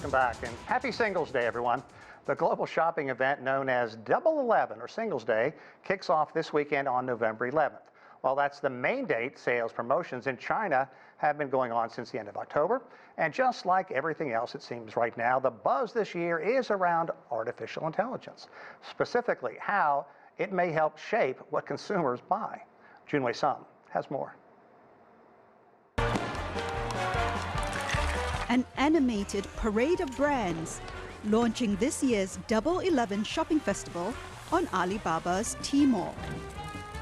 welcome back, and happy Singles Day, everyone. The global shopping event known as Double 11 or Singles Day kicks off this weekend on November 11th. While that's the main date, sales promotions in China have been going on since the end of October. And just like everything else, it seems right now, the buzz this year is around artificial intelligence, specifically how it may help shape what consumers buy. Junwei Sum has more. An animated parade of brands launching this year's Double 11 shopping festival on Alibaba's Tmall.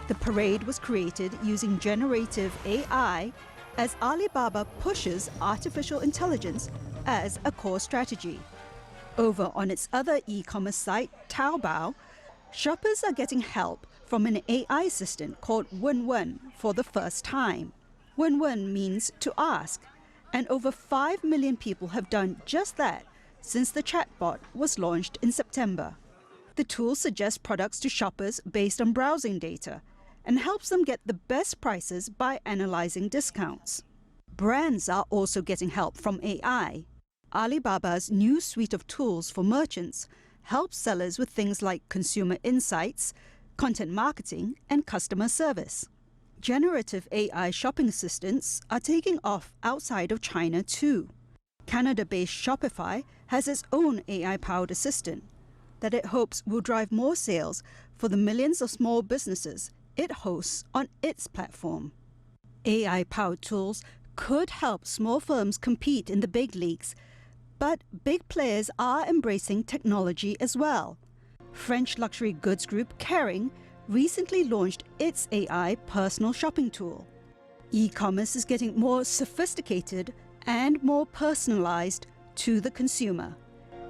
The parade was created using generative AI as Alibaba pushes artificial intelligence as a core strategy. Over on its other e-commerce site, Taobao, shoppers are getting help from an AI assistant called Wenwen for the first time. Wenwen means to ask, and over 5 million people have done just that since the chatbot was launched in September. The tool suggests products to shoppers based on browsing data and helps them get the best prices by analyzing discounts. Brands are also getting help from AI. Alibaba's new suite of tools for merchants helps sellers with things like consumer insights, content marketing, and customer service. Generative AI shopping assistants are taking off outside of China too. Canada-based Shopify has its own AI-powered assistant that it hopes will drive more sales for the millions of small businesses it hosts on its platform. AI-powered tools could help small firms compete in the big leagues, but big players are embracing technology as well. French luxury goods group Kering recently launched its AI personal shopping tool. E-commerce is getting more sophisticated and more personalized to the consumer.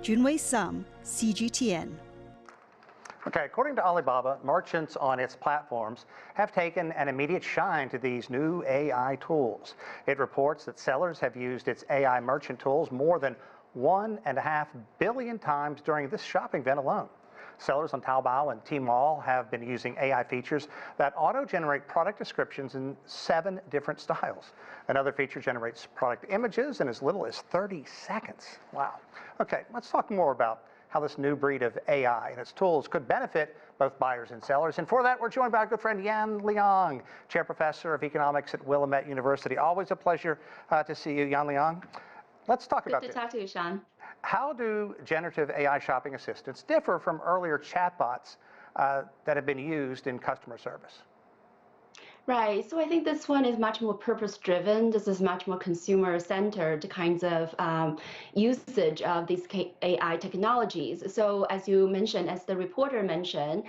Junwei Sum, CGTN. Okay, according to Alibaba, merchants on its platforms have taken an immediate shine to these new AI tools. It reports that sellers have used its AI merchant tools more than 1.5 billion times during this shopping event alone. Sellers on Taobao and Tmall have been using AI features that auto-generate product descriptions in 7 different styles. Another feature generates product images in as little as 30 seconds. Wow. Okay, let's talk more about how this new breed of AI and its tools could benefit both buyers and sellers. And for that, we're joined by our good friend Yan Liang, Chair Professor of Economics at Willamette University. Always a pleasure to see you, Yan Liang. Let's talk about this. Good to talk to you, Sean. How do generative AI shopping assistants differ from earlier chatbots that have been used in customer service? Right. So I think this one is much more purpose-driven. This is much more consumer-centered kinds of usage of these AI technologies. So as you mentioned, as the reporter mentioned,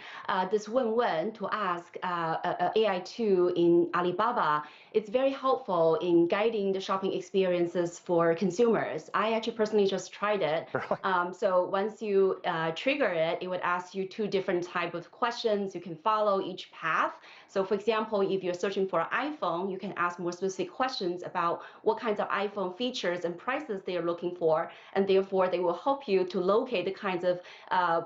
this Wenwen to ask AI tool in Alibaba, it's very helpful in guiding the shopping experiences for consumers. I actually personally just tried it. So once you trigger it, it would ask you 2 different types of questions. You can follow each path. So for example, if you're searching for an iPhone, you can ask more specific questions about what kinds of iPhone features and prices they are looking for, and therefore they will help you to locate the kinds of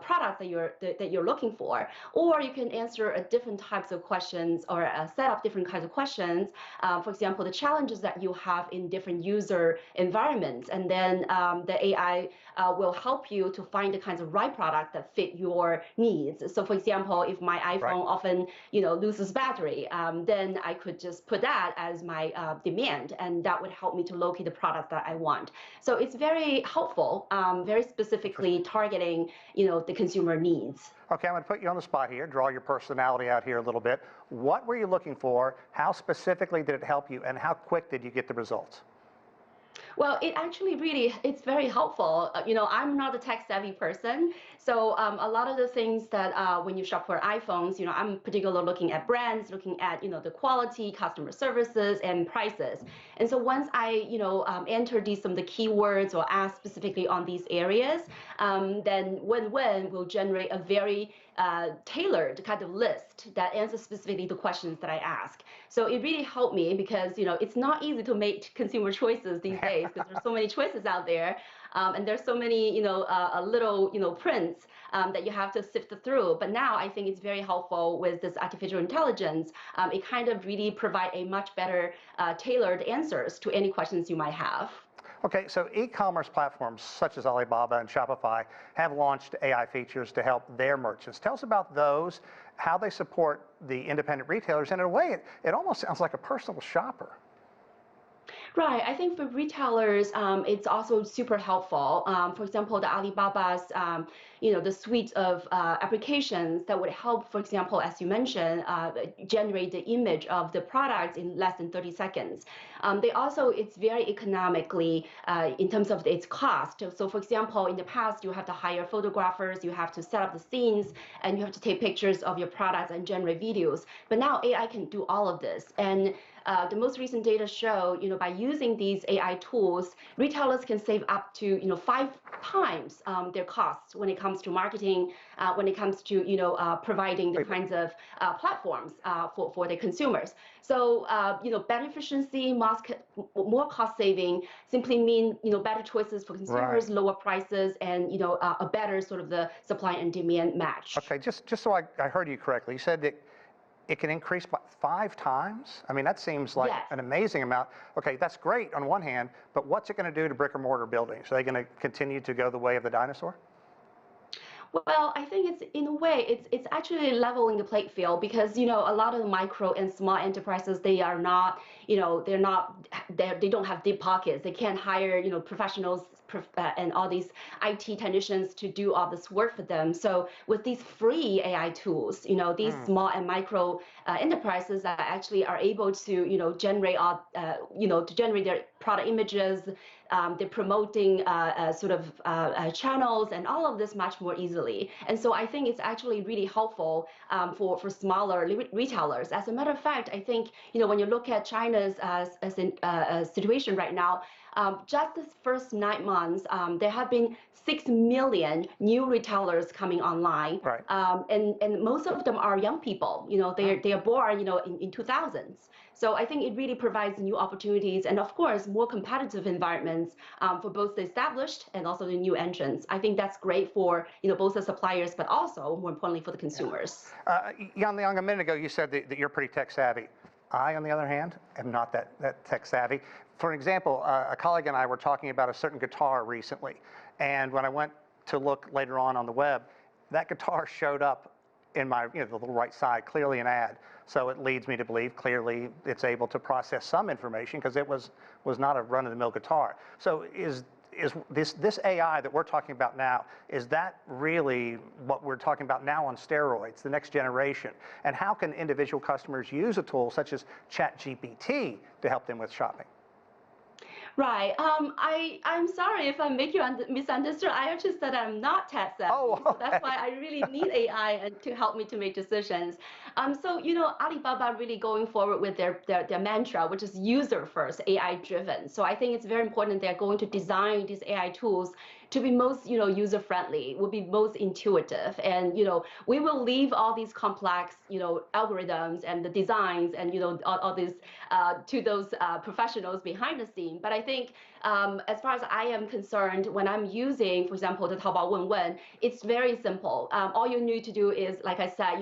products that you're looking for. Or you can answer a different types of questions or set up different kinds of questions. For example, the challenges that you have in different user environments, and then the AI will help you to find the kinds of right product that fit your needs. So for example, if my iPhone often loses battery, then I could just put that as my demand, and that would help me to locate the product that I want. So it's very helpful, very specifically targeting the consumer needs. Okay, I'm going to put you on the spot here, draw your personality out here a little bit. What were you looking for? How specifically did it help you, and how quick did you get the results? Well, it actually it's very helpful. I'm not a tech-savvy person, so a lot of the things that when you shop for iPhones, I'm particularly looking at brands, looking at the quality, customer services, and prices. And so once I enter some of the keywords or ask specifically on these areas, then Wenwen will generate a very tailored kind of list that answers specifically the questions that I ask. So it really helped me because it's not easy to make consumer choices these days because there's so many choices out there, and there's so many little prints that you have to sift through. But now I think it's very helpful with this artificial intelligence. It kind of really provide a much better tailored answers to any questions you might have. Okay, so e-commerce platforms such as Alibaba and Shopify have launched AI features to help their merchants. Tell us about those, how they support the independent retailers, and in a way, it almost sounds like a personal shopper. Right. I think for retailers, it's also super helpful. For example, the Alibaba's, the suite of applications that would help, for example, as you mentioned, generate the image of the product in less than 30 seconds. It's very economically in terms of its cost. So, for example, in the past, you have to hire photographers, you have to set up the scenes, and you have to take pictures of your products and generate videos. But now AI can do all of this. And the most recent data show, by using these AI tools, retailers can save up to, 5 times their costs when it comes to marketing, when it comes to, providing the kinds of platforms for their consumers. So, better efficiency, more cost saving simply mean, better choices for consumers, Right. lower prices, and, a better sort of the supply and demand match. Okay, just so I heard you correctly, you said that it can increase by 5 times? I mean, that seems like Yes. an amazing amount. Okay, that's great on one hand, but what's it going to do to brick and mortar buildings? Are they going to continue to go the way of the dinosaur? Well, I think it's in a way it's actually leveling the playing field because a lot of the micro and small enterprises they are not they don't have deep pockets. They can't hire professionals and all these IT technicians to do all this work for them. So with these free AI tools, these small and micro enterprises that actually are able to generate all to generate their product images. They're promoting channels and all of this much more easily. And so I think it's actually really helpful for smaller retailers. As a matter of fact, I think when you look at China's situation right now, just this first 9 months, there have been 6 million new retailers coming online, Right. and most of them are young people. They are born in 2000s. So I think it really provides new opportunities and, of course, more competitive environments for both the established and also the new entrants. I think that's great for both the suppliers, but also more importantly for the consumers. Yan Liang, a minute ago you said that you're pretty tech savvy. I, on the other hand, am not that tech savvy. For example, a colleague and I were talking about a certain guitar recently, and when I went to look later on the web, that guitar showed up in my the little right side, clearly an ad. So it leads me to believe clearly it's able to process some information because it was not a run-of-the-mill guitar. So is this AI that we're talking about now, is that really what we're talking about now on steroids, the next generation? And how can individual customers use a tool such as ChatGPT to help them with shopping? Right. I'm sorry if I make you misunderstood. I actually said I'm not tech savvy. Oh, So that's okay. why I really need AI to help me to make decisions. So Alibaba really going forward with their mantra, which is user first, AI driven. So I think it's very important they're going to design these AI tools to be most user friendly, will be most intuitive, and we will leave all these complex algorithms and the designs and all these to those professionals behind the scene. But I think as far as I am concerned, when I'm using, for example, the Taobao Wenwen, it's very simple. All you need to do is, like I said,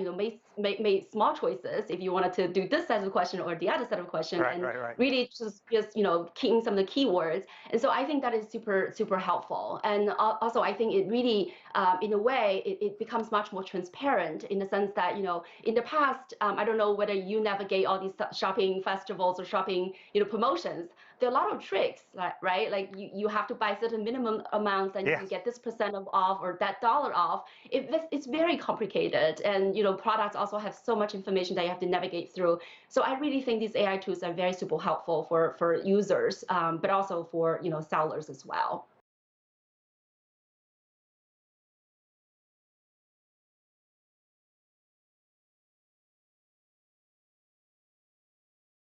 make small choices if you wanted to do this set of question or the other set of question, Right, and right. really just keying some of the keywords. And so I think that is super helpful. And also I think it really, in a way, it becomes much more transparent in the sense that in the past, I don't know whether you navigate all these shopping festivals or shopping promotions. There are a lot of tricks, right? Like you have to buy certain minimum amounts and you Yes. can get this percent off or that dollar off. It's very complicated, and products also have so much information that you have to navigate through. So I really think these AI tools are very super helpful for users, but also for sellers as well.